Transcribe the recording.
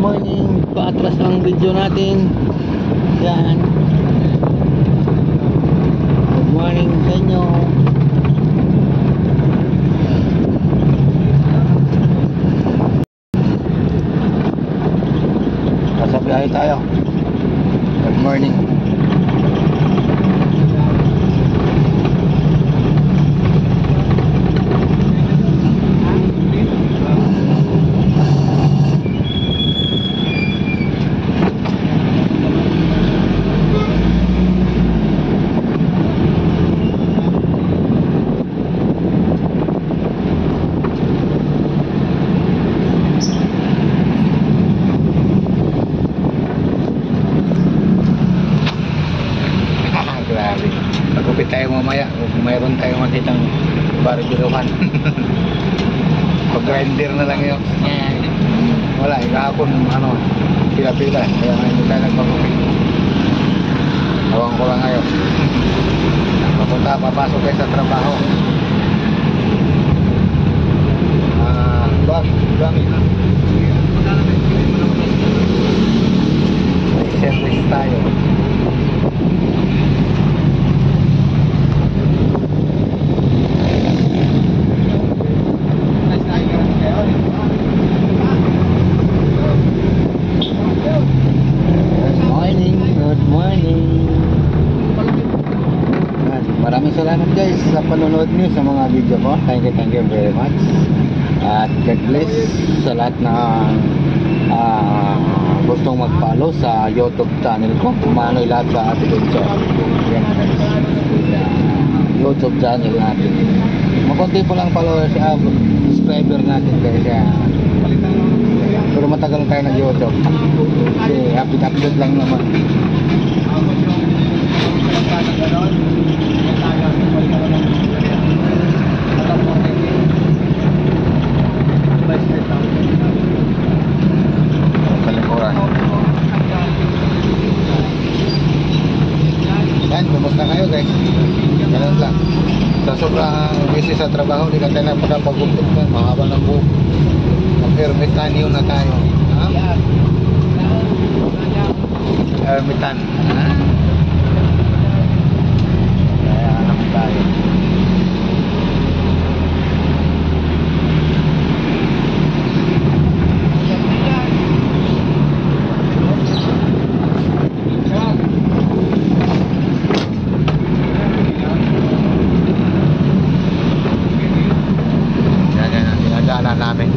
morning. Paatras ang video natin. Yan. Good morning sa inyo. Nasa biyahe tayo. Good morning. Magupit tayo mamaya kung mayroon tayo makitang barbiluhan. Pag-grinder na lang yun. Wala, ikahapon pila-pila, kaya hindi tayo nagpagupit. Tawang ko lang ngayon. Papasok kayo sa trabaho. Bang may service tayo. Maraming salamat guys sa panonood niyo sa mga video ko. Thank you very much. At God bless sa lahat na gustong mag-follow sa YouTube channel ko. Manoy Lahat sa Adventure. YouTube channel natin. Makunti po lang followers, subscriber natin guys. Pero matagal tayo nag-YouTube. Kasi update lang naman. Yan, kumusta kayo guys? Ganun lang. Sa sobrang busy sa trabaho, di ka tayo napakapagupit na. Mahaba ng buhok. Mag-hermitanyo na tayo. Ha? Hermitan. Ha? Kaya anak tayo. Namin.